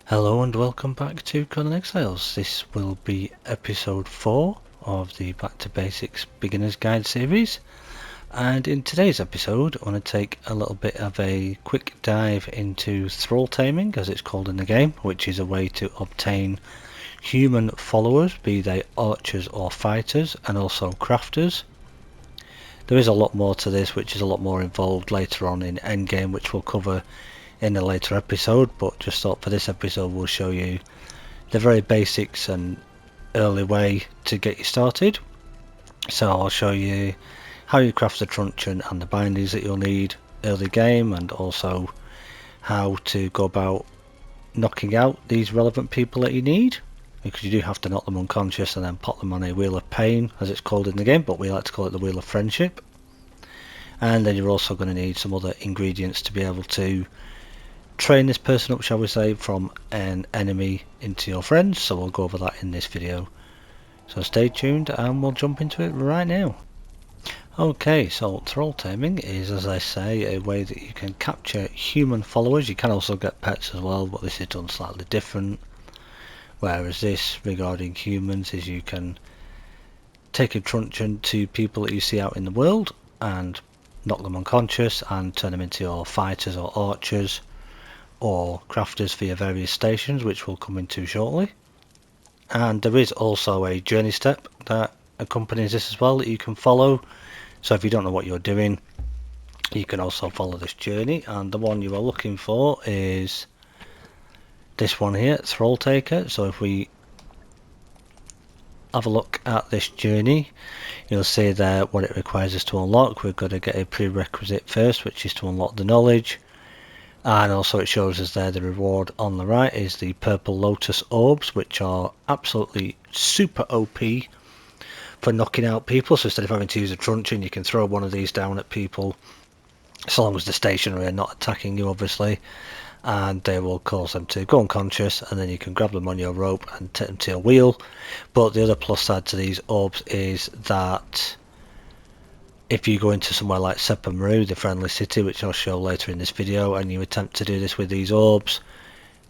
Hello and welcome back to Conan Exiles. This will be episode 4 of the Back to Basics Beginner's Guide series, and in today's episode I want to take a little bit of a quick dive into thrall taming, as it's called in the game, which is a way to obtain human followers, be they archers or fighters, and also crafters. There is a lot more to this, which is a lot more involved later on in endgame, which we'll cover in a later episode, but just thought for this episode we'll show you the very basics and early way to get you started. So I'll show you how you craft the truncheon and the bindings that you'll need early game, and also how to go about knocking out these relevant people that you need, because you do have to knock them unconscious and then pop them on a wheel of pain, as it's called in the game, but we like to call it the wheel of friendship. And then you're also going to need some other ingredients to be able to train this person up, shall we say, from an enemy into your friends. So we'll go over that in this video, so stay tuned and we'll jump into it right now. Okay, so thrall taming is, as I say, a way that you can capture human followers. You can also get pets as well, but this is done slightly different. Whereas this, regarding humans, is you can take a truncheon to people that you see out in the world and knock them unconscious and turn them into your fighters or archers or crafters for your various stations, which we'll come into shortly. And there is also a journey step that accompanies this as well that you can follow. So if you don't know what you're doing, you can also follow this journey, and the one you are looking for is this one here, Thrall Taker. So if we have a look at this journey, you'll see there what it requires us to unlock. We've got to get a prerequisite first, which is to unlock the knowledge. And also it shows us there the reward on the right is the purple lotus orbs, which are absolutely super OP for knocking out people. So instead of having to use a truncheon, you can throw one of these down at people, so long as they're stationary and not attacking you, obviously, and they will cause them to go unconscious, and then you can grab them on your rope and take them to your wheel. But the other plus side to these orbs is that if you go into somewhere like Sepamaru, the friendly city, which I'll show later in this video, and you attempt to do this with these orbs,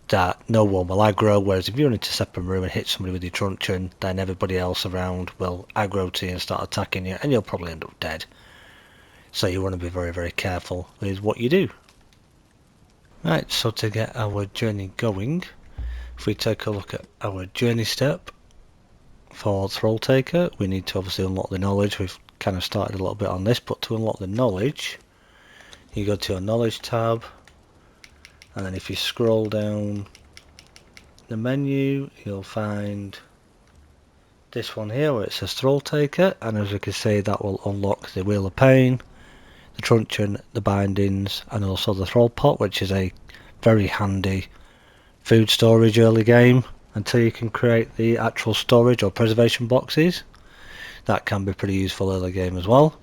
that no one will aggro. Whereas if you run into Sepamaru and hit somebody with your truncheon, then everybody else around will aggro to you and start attacking you, and you'll probably end up dead. So you want to be very, very careful with what you do. Right, so to get our journey going, if we take a look at our journey step for Thrall Taker, we need to obviously unlock the knowledge. We've kind of started a little bit on this, but to unlock the knowledge, you go to your knowledge tab, and then if you scroll down the menu, you'll find this one here where it says Thrall Taker, and as you can see, that will unlock the wheel of pain, the truncheon, the bindings, and also the thrall pot, which is a very handy food storage early game until you can create the actual storage or preservation boxes. That can be pretty useful early game as well.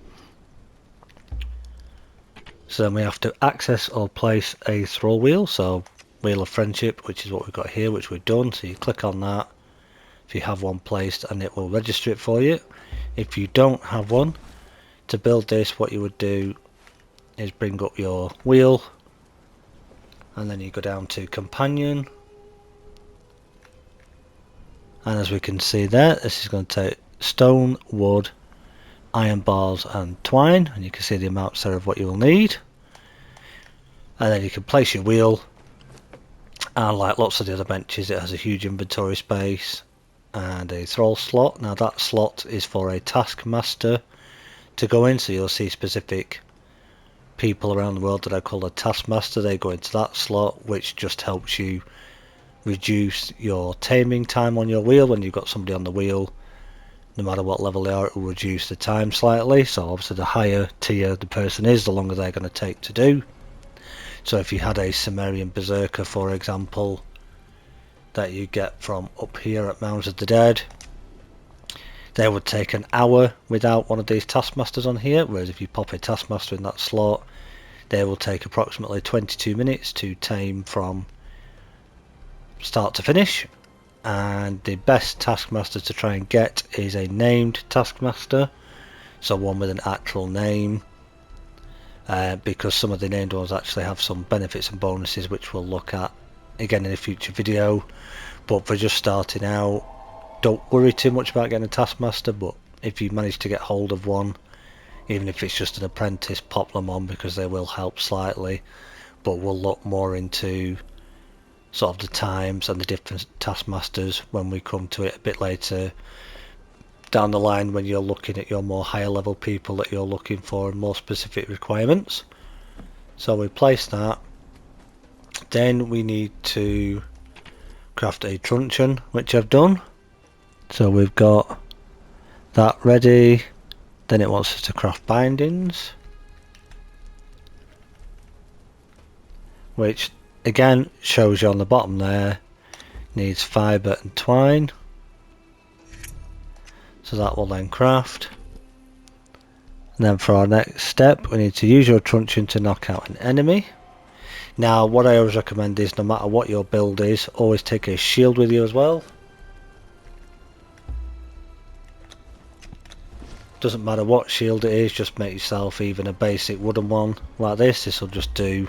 So then we have to access or place a thrall wheel, so wheel of friendship, which is what we've got here, which we've done. So you click on that if you have one placed, and it will register it for you. If you don't have one, to build this, what you would do is bring up your wheel, and then you go down to companion, and as we can see there, this is going to take stone, wood, iron bars and twine, and you can see the amounts there of what you will need. And then you can place your wheel, and like lots of the other benches, it has a huge inventory space and a thrall slot. Now that slot is for a taskmaster to go in, so you'll see specific people around the world that are called a taskmaster. They go into that slot, which just helps you reduce your taming time on your wheel. When you've got somebody on the wheel, no matter what level they are, it will reduce the time slightly. So obviously the higher tier the person is, the longer they're going to take to do. So if you had a Sumerian berserker, for example, that you get from up here at Mounds of the Dead, they would take an hour without one of these taskmasters on here, whereas if you pop a taskmaster in that slot, they will take approximately 22 minutes to tame from start to finish. And the best taskmaster to try and get is a named taskmaster, so one with an actual name, because some of the named ones actually have some benefits and bonuses, which we'll look at again in a future video, but for just starting out, don't worry too much about getting a taskmaster, but if you manage to get hold of one, even if it's just an apprentice, pop them on because they will help slightly. But we'll look more into sort of the times and the different taskmasters when we come to it a bit later down the line, when you're looking at your more higher level people that you're looking for and more specific requirements. So we place that. Then we need to craft a truncheon, which I've done. So we've got that ready. Then it wants us to craft bindings, which again shows you on the bottom there needs fibre and twine. So that will then craft. And then for our next step, we need to use your truncheon to knock out an enemy. Now what I always recommend is, no matter what your build is, always take a shield with you as well. Doesn't matter what shield it is, just make yourself even a basic wooden one like this. This will just do,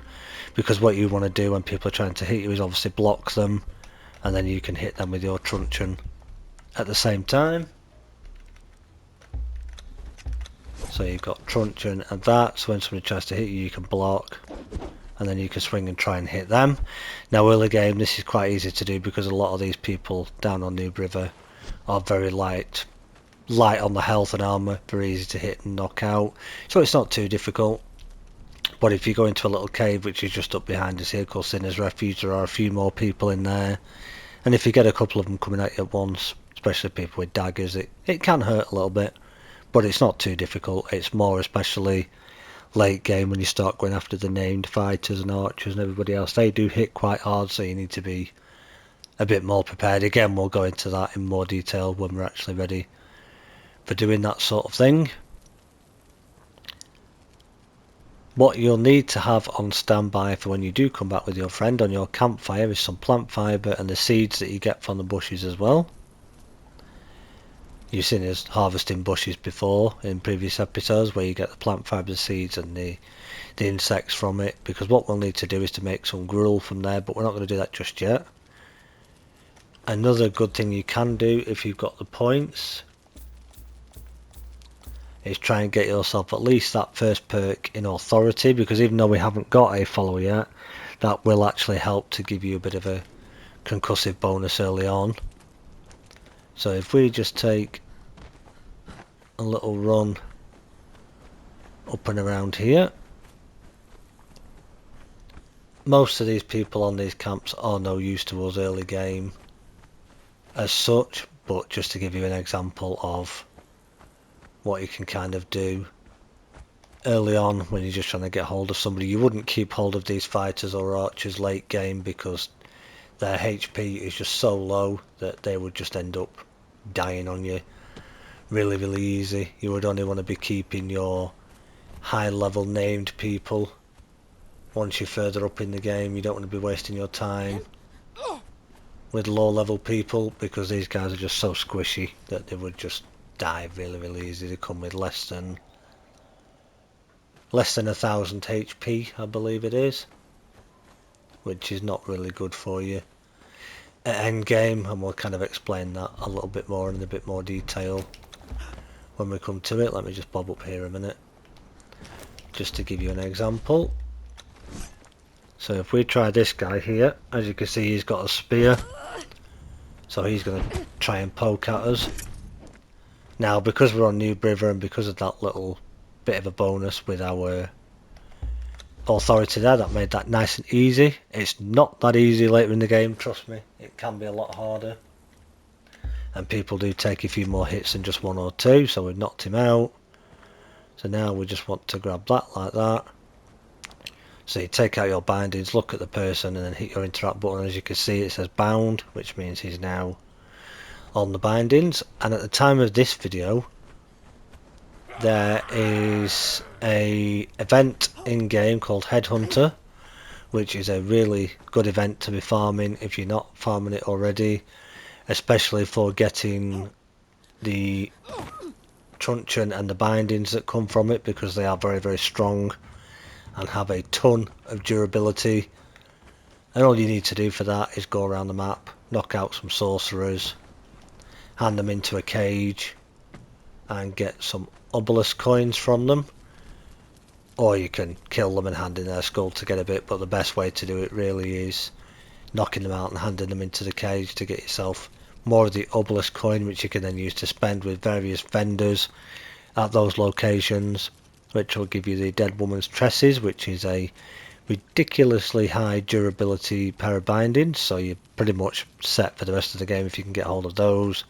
because what you want to do when people are trying to hit you is obviously block them, and then you can hit them with your truncheon at the same time. So you've got truncheon and that, so when somebody tries to hit you, you can block, and then you can swing and try and hit them. Now early game, this is quite easy to do because a lot of these people down on Noob River are very light on the health and armour, very easy to hit and knock out, so it's not too difficult. But if you go into a little cave which is just up behind us here called Sinner's Refuge, there are a few more people in there, and if you get a couple of them coming at you at once, especially people with daggers, it can hurt a little bit, but it's not too difficult. It's more especially late game when you start going after the named fighters and archers and everybody else. They do hit quite hard, so you need to be a bit more prepared. Again, we'll go into that in more detail when we're actually ready for doing that sort of thing. What you'll need to have on standby for when you do come back with your friend on your campfire is some plant fibre and the seeds that you get from the bushes as well. You've seen us harvesting bushes before in previous episodes where you get the plant fibre seeds and the insects from it, because what we'll need to do is to make some gruel from there, but we're not going to do that just yet. Another good thing you can do if you've got the points is try and get yourself at least that first perk in authority, because even though we haven't got a follower yet, that will actually help to give you a bit of a concussive bonus early on. So if we just take a little run up and around here, most of these people on these camps are no use to us early game as such, but just to give you an example of what you can kind of do early on when you're just trying to get hold of somebody. You wouldn't keep hold of these fighters or archers late game because their HP is just so low that they would just end up dying on you really easy. You would only want to be keeping your high level named people. Once you're further up in the game, you don't want to be wasting your time with low level people, because these guys are just so squishy that they would just die really easy. They come with less than 1,000 HP, I believe it is, which is not really good for you at end game, and we'll kind of explain that a little bit more in a bit more detail when we come to it. Let me just bob up here a minute just to give you an example. So if we try this guy here, as you can see, he's got a spear, so he's going to try and poke at us. Now because we're on New River and because of that little bit of a bonus with our authority there, that made that nice and easy. It's not that easy later in the game, trust me. It can be a lot harder, and people do take a few more hits than just one or two, so we've knocked him out. So now we just want to grab that like that. So you take out your bindings, look at the person, and then hit your interact button. As you can see, it says bound, which means he's now on the bindings. And at the time of this video, there is a event in game called Headhunter, which is a really good event to be farming if you're not farming it already, especially for getting the truncheon and the bindings that come from it, because they are very strong and have a ton of durability And all you need to do for that is go around the map, knock out some sorcerers, hand them into a cage and get some obelisk coins from them. Or you can kill them and hand in their skull to get a bit, but the best way to do it really is knocking them out and handing them into the cage to get yourself more of the obelisk coin, which you can then use to spend with various vendors at those locations, which will give you the dead woman's tresses, which is a ridiculously high durability pair of bindings, so you're pretty much set for the rest of the game if you can get hold of those.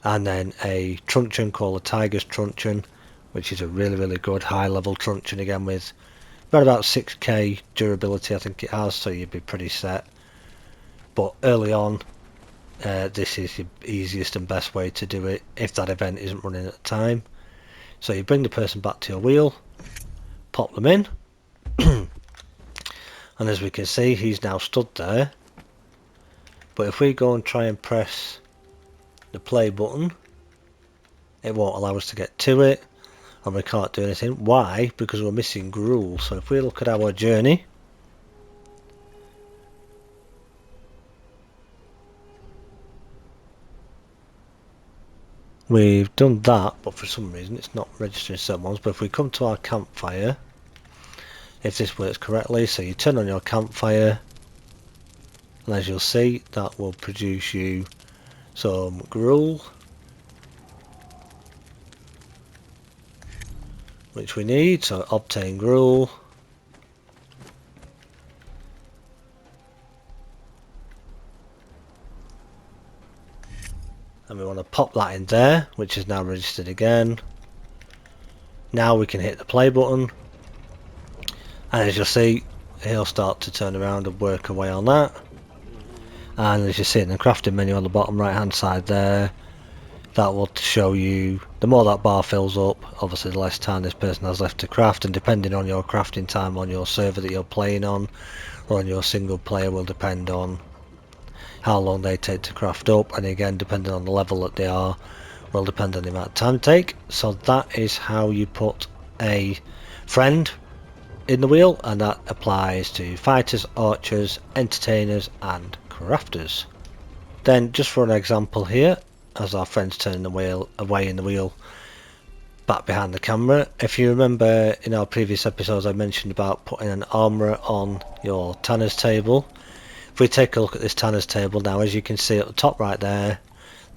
And then a truncheon called a Tiger's Truncheon, which is a really good high level truncheon, again with about 6k durability I think it has, so you'd be pretty set. But early on, this is the easiest and best way to do it if that event isn't running at the time. So you bring the person back to your wheel, pop them in, and as we can see he's now stood there. But if we go and try and press the play button, it won't allow us to get to it, and we can't do anything. Why? Because we're missing gruel. So if we look at our journey, we've done that, but for some reason it's not registering certain ones. But if we come to our campfire, if this works correctly, so you turn on your campfire, and as you'll see, that will produce you some gruel, which we need. So obtain gruel, and we want to pop that in there, which is now registered again. Now we can hit the play button, and as you'll see, he'll start to turn around and work away on that. And as you see in the crafting menu on the bottom right hand side there, that will show you the more that bar fills up, obviously the less time this person has left to craft, and depending on your crafting time on your server that you're playing on or on your single player will depend on how long they take to craft up, and again depending on the level that they are will depend on the amount of time they take. So that is how you put a friend in the wheel, and that applies to fighters, archers, entertainers and crafters. Then just for an example here, as our friend's turning the wheel away in the wheel back behind the camera, if you remember in our previous episodes I mentioned about putting an armourer on your tanner's table. If we take a look at this tanner's table now, as you can see at the top right there,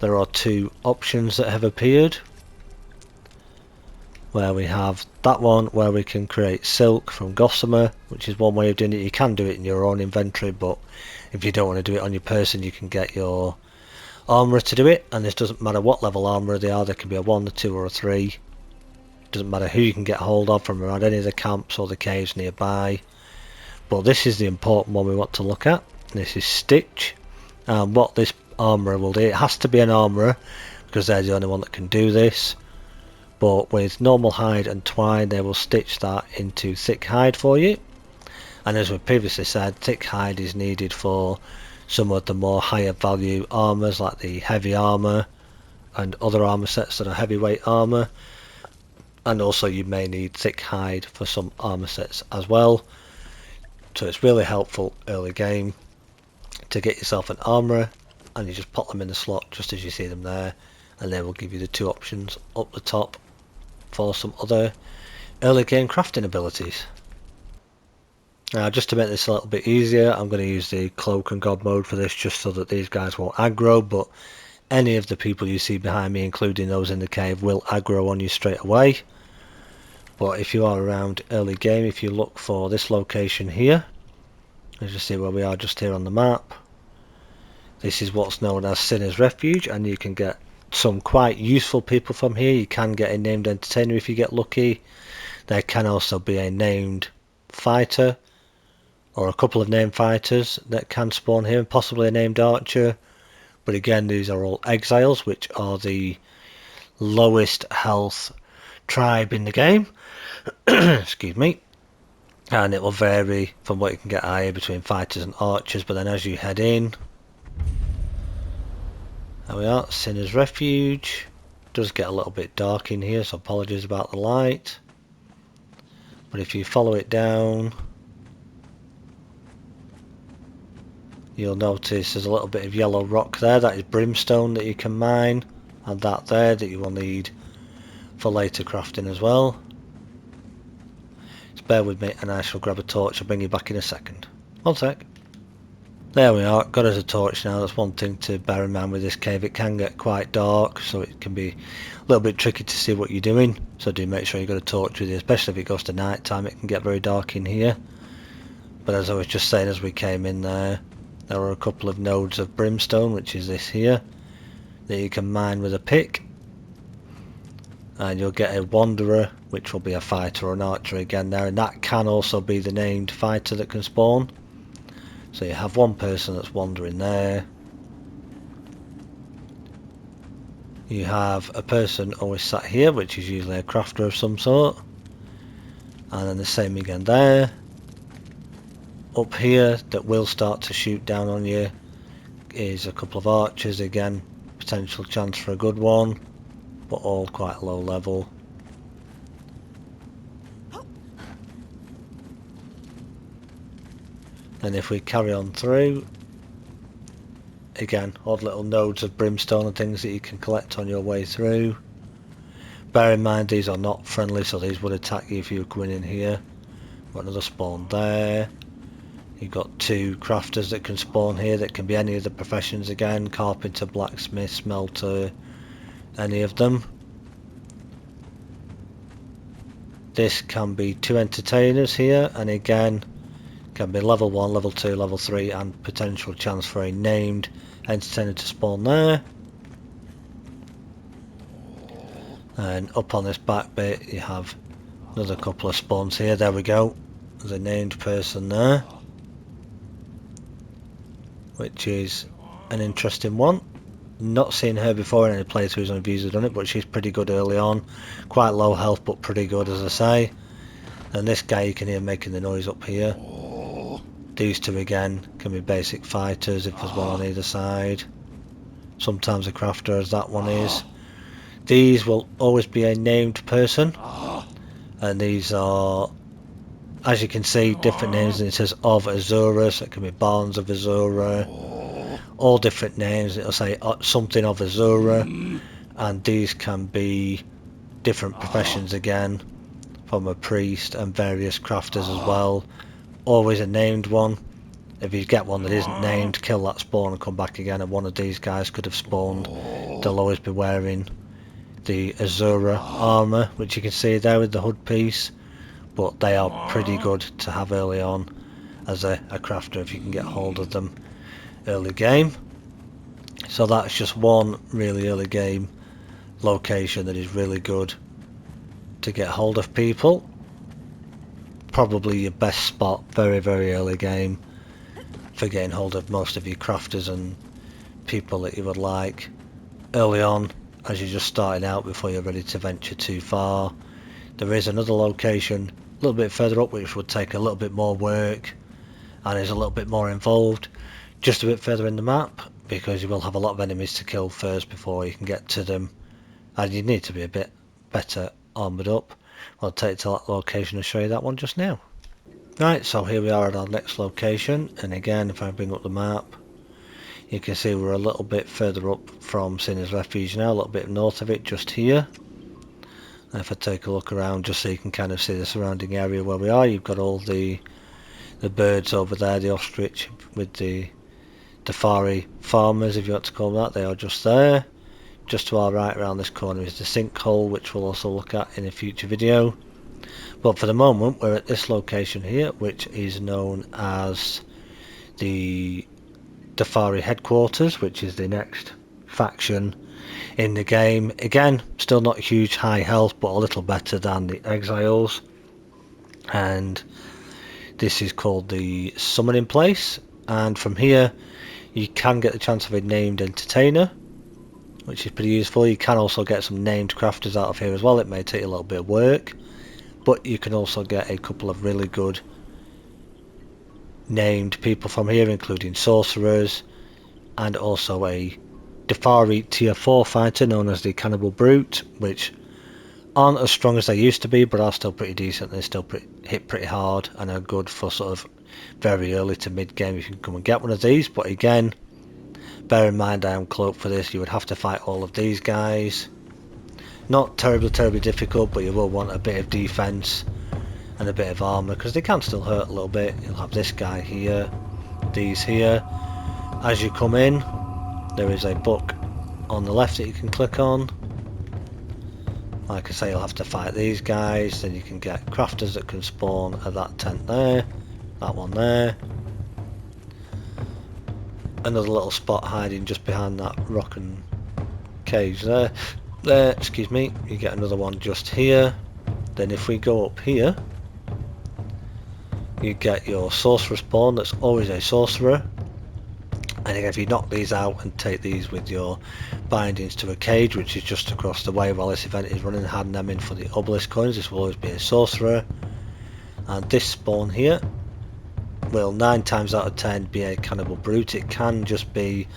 there are two options that have appeared, where we have that one where we can create silk from gossamer, which is one way of doing it. You can do it in your own inventory, but if you don't want to do it on your person, you can get your armourer to do it, and this doesn't matter what level armourer they are. They can be a 1, a 2 or a 3. Doesn't matter who you can get hold of from around any of the camps or the caves nearby. But this is the important one we want to look at. This is Stitch, and what this armourer will do, it has to be an armourer because they're the only one that can do this, but with normal hide and twine they will stitch that into thick hide for you. And as we previously said, thick hide is needed for some of the more higher value armours like the heavy armour and other armour sets that are heavyweight armour, and also you may need thick hide for some armour sets as well. So it's really helpful early game to get yourself an armourer, and you just pop them in the slot just as you see them there, and they will give you the two options up the top for some other early game crafting abilities. Now just to make this a little bit easier, I'm going to use the cloak and god mode for this just so that these guys won't aggro, but any of the people you see behind me, including those in the cave, will aggro on you straight away. But if you are around early game, if you look for this location here, as you see where we are just here on the map, this is what's known as Sinner's Refuge, and you can get some quite useful people from here. You can get a named entertainer if you get lucky. There can also be a named fighter or a couple of named fighters that can spawn here, and possibly a named archer. But again, these are all exiles, which are the lowest health tribe in the game. Excuse me. And it will vary from what you can get higher between fighters and archers, but then as you head in, there we are, Sinner's Refuge. It does get a little bit dark in here, so apologies about the light. But if you follow it down, You'll notice there's a little bit of yellow rock there, that is brimstone that you can mine, and that there that you will need for later crafting as well. Just bear with me and I shall grab a torch. I'll bring you back in a second. One sec. There we are, got us a torch now. That's one thing to bear in mind with this cave. It can get quite dark, so it can be a little bit tricky to see what you're doing. So do make sure you've got a torch with you, especially if it goes to night time. It can get very dark in here. But as I was just saying, as we came in there were a couple of nodes of brimstone, which is this here, that you can mine with a pick. And you'll get a wanderer, which will be a fighter or an archer again there, and that can also be the named fighter that can spawn. So you have one person that's wandering there. You have a person always sat here, which is usually a crafter of some sort. And then the same again there. Up here that will start to shoot down on you is a couple of archers again. Potential chance for a good one, but all quite low level. And if we carry on through, again, odd little nodes of brimstone and things that you can collect on your way through. Bear in mind these are not friendly, so these would attack you if you were going in here. Got another spawn there. You've got two crafters that can spawn here that can be any of the professions again. Carpenter, blacksmith, smelter, any of them. This can be two entertainers here, and again can be level 1, level 2, level 3, and potential chance for a named entertainer to spawn there. And up on this back bit you have another couple of spawns here. There we go. There's a named person there, which is an interesting one. Not seen her before in any playthroughs and reviews have done it, but she's pretty good early on. Quite low health, but pretty good, as I say. And this guy you can hear making the noise up here. These two again can be basic fighters if there's one on either side. Sometimes a crafter, as that one is. These will always be a named person, and these are, as you can see, different names, and it says of Azura, so it can be Barnes of Azura, all different names. It'll say something of Azura, and these can be different professions again, from a priest and various crafters as well. Always a named one. If you get one that isn't named, kill that spawn and come back again, and one of these guys could have spawned. They'll always be wearing the Azura armour, which you can see there with the hood piece, but they are pretty good to have early on as a crafter if you can get hold of them early game. So that's just one really early game location that is really good to get hold of people. Probably your best spot very early game for getting hold of most of your crafters and people that you would like early on as you're just starting out before you're ready to venture too far. There is another location a little bit further up which would take a little bit more work and is a little bit more involved, just a bit further in the map, because you will have a lot of enemies to kill first before you can get to them, and you need to be a bit better armoured up. I'll take you to that location and show you that one just now. Right, so here we are at our next location, and again if I bring up the map you can see we're a little bit further up from Sinner's Refuge now, a little bit north of it, just here. And if I take a look around just so you can kind of see the surrounding area where we are, you've got all the birds over there, the ostrich with the safari farmers, if you want to call them that, they are just there. Just to our right around this corner is the sinkhole, which we'll also look at in a future video. But for the moment we're at this location here, which is known as the Safari headquarters, which is the next faction in the game. Again, still not huge high health, but a little better than the exiles. And this is called the summoning place, and from here you can get the chance of a named entertainer, which is pretty useful. You can also get some named crafters out of here as well. It may take a little bit of work, but you can also get a couple of really good named people from here, including sorcerers, and also a Defari tier 4 fighter known as the Cannibal Brute, which aren't as strong as they used to be, but are still pretty decent. They still hit pretty hard and are good for sort of very early to mid game if you can come and get one of these. But again, bear in mind I am cloaked for this. You would have to fight all of these guys. Not terribly difficult, but you will want a bit of defense and a bit of armor because they can still hurt a little bit. You'll have this guy here, these here. As you come in, there is a book on the left that you can click on. Like I say, you'll have to fight these guys. Then you can get crafters that can spawn at that tent there, that one there. Another little spot hiding just behind that rock and cage there. Excuse me. You get another one just here. Then if we go up here, you get your sorcerer spawn. That's always a sorcerer. And again, if you knock these out and take these with your bindings to a cage, which is just across the way while this event is running, hand them in for the obelisk coins, this will always be a sorcerer. And this spawn here will 9 times out of 10 be a cannibal brute. It can just be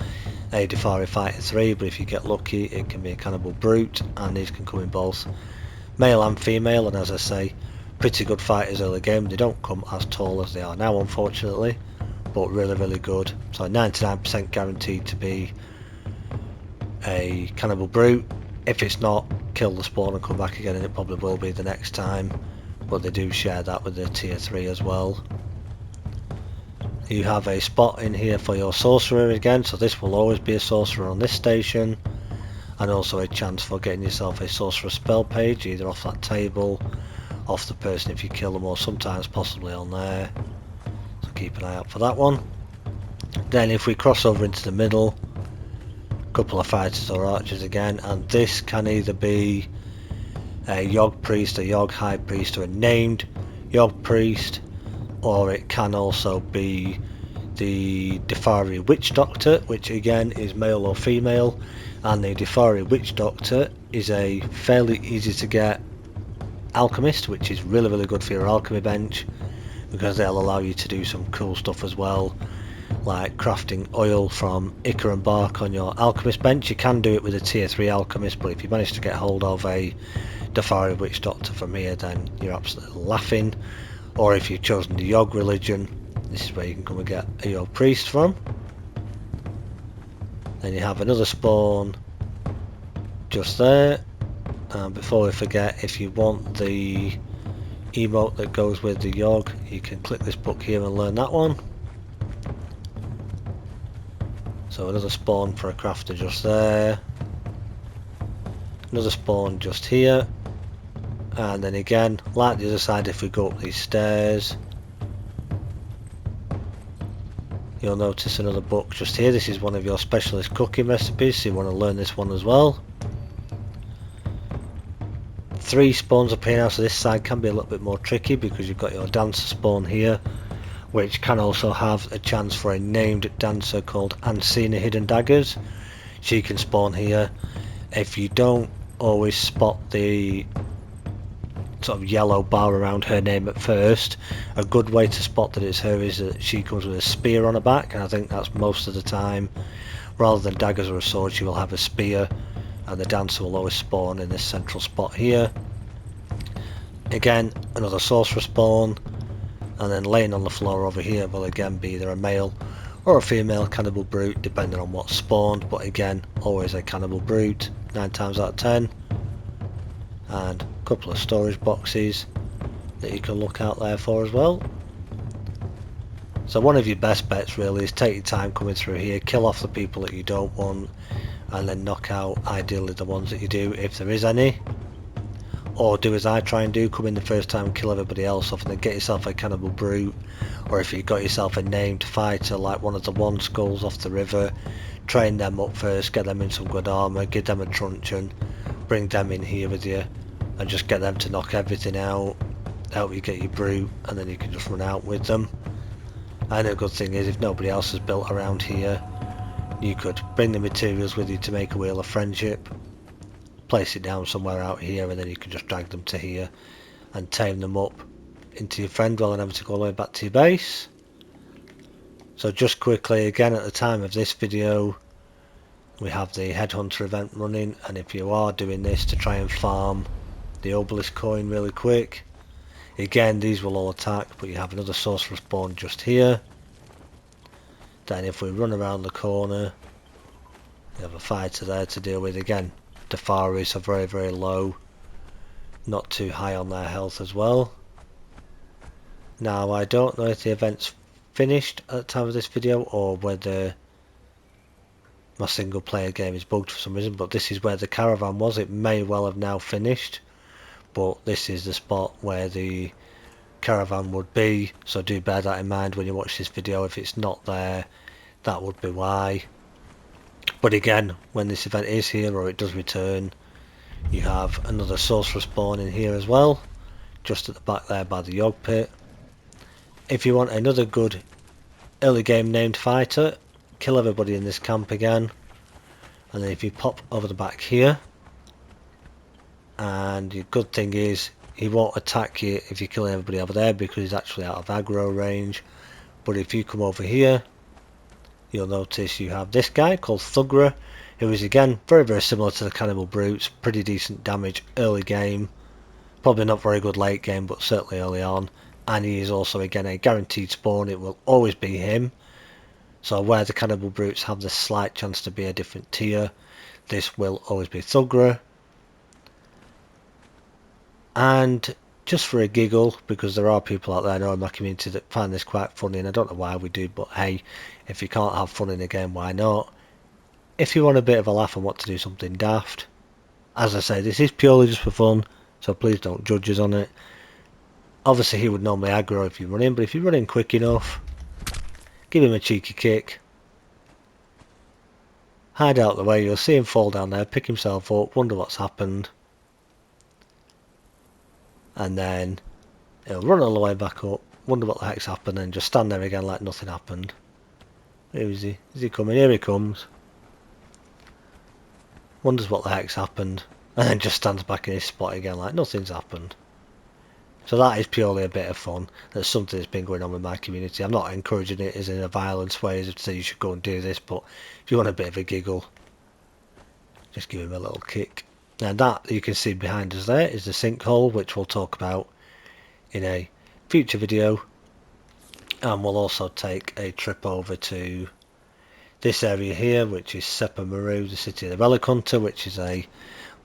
a Defari Fighter 3, but if you get lucky it can be a cannibal brute, and these can come in both male and female, and as I say, pretty good fighters early game. They don't come as tall as they are now, unfortunately, but really good. So 99% guaranteed to be a cannibal brute. If it's not, kill the spawn and come back again, and it probably will be the next time, but they do share that with the tier 3 as well. You have a spot in here for your sorcerer again, so this will always be a sorcerer on this station, and also a chance for getting yourself a sorcerer spell page, either off that table, off the person if you kill them, or sometimes possibly on there. So keep an eye out for that one. Then if we cross over into the middle, a couple of fighters or archers again, and this can either be a Yogg priest, a Yogg high priest, or a named Yogg priest, or it can also be the Defari witch doctor, which again is male or female. And the Defari witch doctor is a fairly easy to get alchemist, which is really good for your alchemy bench, because they'll allow you to do some cool stuff as well, like crafting oil from ichor and bark on your alchemist bench. You can do it with a tier 3 alchemist, but if you manage to get hold of a Defari witch doctor from here, then you're absolutely laughing. Or if you've chosen the Yogg religion, this is where you can come and get a Yogg priest from. Then you have another spawn just there. And before we forget, if you want the emote that goes with the Yogg, you can click this book here and learn that one. So another spawn for a crafter just there. Another spawn just here. And then again, like the other side, if we go up these stairs, you'll notice another book just here. This is one of your specialist cooking recipes, so you want to learn this one as well. 3 spawns up here now, so this side can be a little bit more tricky because you've got your dancer spawn here, which can also have a chance for a named dancer called Ancina Hidden Daggers. She can spawn here. If you don't always spot the sort of yellow bar around her name at first, a good way to spot that it's her is that she comes with a spear on her back, and I think that's most of the time. Rather than daggers or a sword, she will have a spear, and the dancer will always spawn in this central spot here. Again, another sorcerer spawn, and then laying on the floor over here will again be either a male or a female cannibal brute, depending on what's spawned, but again, always a cannibal brute 9 times out of 10. And a couple of storage boxes that you can look out there for as well. So one of your best bets really is take your time coming through here, kill off the people that you don't want, and then knock out ideally the ones that you do, if there is any. Or do as I try and do, come in the first time, kill everybody else off, and then get yourself a cannibal brute, or if you've got yourself a named fighter like one of the one skulls off the river, train them up first, get them in some good armour, give them a truncheon, bring them in here with you, and just get them to knock everything out, help you get your brute, and then you can just run out with them. And a good thing is, if nobody else has built around here, you could bring the materials with you to make a wheel of friendship, place it down somewhere out here, and then you can just drag them to here and tame them up into your friend rather than having to go all the way back to your base. So just quickly, again, at the time of this video, we have the headhunter event running, and if you are doing this to try and farm the obelisk coin really quick, Again, these will all attack, but you have another sorcerer spawn just here. Then if we run around the corner, we have a fighter there to deal with. Again, the Faris are very, very low, not too high on their health as well. Now, I don't know if the event's finished at the time of this video or whether my single player game is bugged for some reason, but this is where the caravan was. It may well have now finished, but this is the spot where the caravan would be, so do bear that in mind when you watch this video. If it's not there, that would be why. But again, when this event is here or it does return, you have another sorcerer spawn in here as well, just at the back there by the Yog pit. If you want another good early game named fighter, kill everybody in this camp again, and then if you pop over the back here, and the good thing is he won't attack you if you kill everybody over there because he's actually out of aggro range. But if you come over here, you'll notice you have this guy called THRALL, who is again very, very similar to the Cannibal Brutes. Pretty decent damage early game, probably not very good late game, but certainly early on. And he is also again a guaranteed spawn. It will always be him. So where the Cannibal Brutes have the slight chance to be a different tier, this will always be THRALL. And just for a giggle, because there are people out there I know in my community that find this quite funny, and I don't know why we do, but hey, if you can't have fun in a game, why not? If you want a bit of a laugh and want to do something daft, as I say, this is purely just for fun, so please don't judge us on it. Obviously he would normally aggro if you run in, but if you run in quick enough, give him a cheeky kick, hide out the way, you'll see him fall down there, pick himself up, wonder what's happened, and then he'll run all the way back up, wonder what the heck's happened, and just stand there again like nothing happened. Who is he? Is he coming? Here he comes. Wonders what the heck's happened, and then just stands back in his spot again like nothing's happened. So that is purely a bit of fun. That's something that's been going on with my community. I'm not encouraging it as in a violent way as to say you should go and do this, but if you want a bit of a giggle, just give him a little kick. Now that you can see behind us there is the sinkhole, which we'll talk about in a future video, and we'll also take a trip over to this area here, which is Seppa Maru, the city of the Relic Hunter, which is a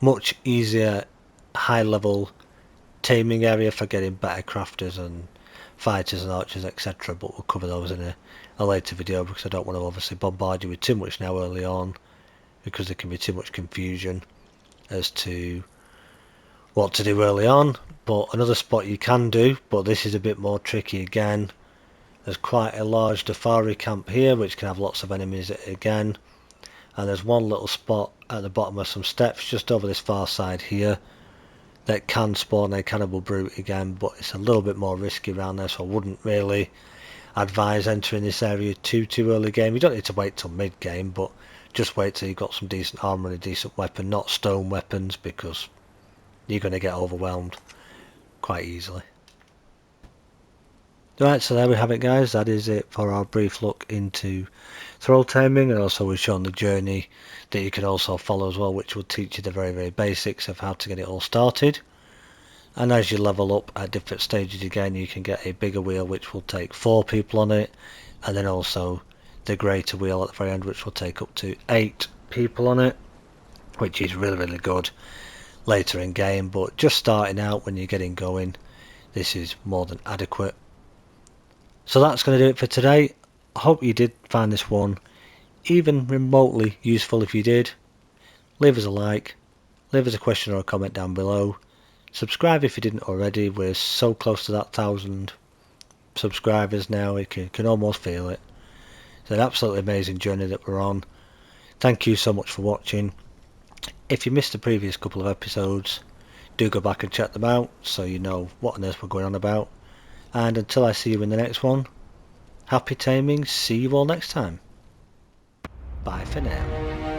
much easier high level taming area for getting better crafters and fighters and archers, etc. But we'll cover those in a later video, because I don't want to obviously bombard you with too much now early on, because there can be too much confusion as to what to do early on. But another spot you can do, but this is a bit more tricky again. There's quite a large Dafari camp here, which can have lots of enemies again, and there's one little spot at the bottom of some steps just over this far side here that can spawn a Cannibal Brute again, but it's a little bit more risky around there, so I wouldn't really advise entering this area too early game. You don't need to wait till mid game, but just wait till you've got some decent armor and a decent weapon, not stone weapons, because you're going to get overwhelmed quite easily. Right, so there we have it guys, that is it for our brief look into thrall taming, and also we've shown the journey that you can also follow as well, which will teach you the very, very basics of how to get it all started. And as you level up at different stages again, you can get a bigger wheel which will take 4 people on it, and then also the greater wheel at the very end which will take up to 8 people on it, which is really, really good later in game, but just starting out when you're getting going, this is more than adequate. So that's going to do it for today. I hope you did find this one even remotely useful. If you did, leave us a like, leave us a question or a comment down below, subscribe if you didn't already. We're so close to that 1,000 subscribers now, you can almost feel it. It's an absolutely amazing journey that we're on. Thank you so much for watching. If you missed the previous couple of episodes, do go back and check them out so you know what on earth we're going on about. And until I see you in the next one, happy taming, see you all next time. Bye for now.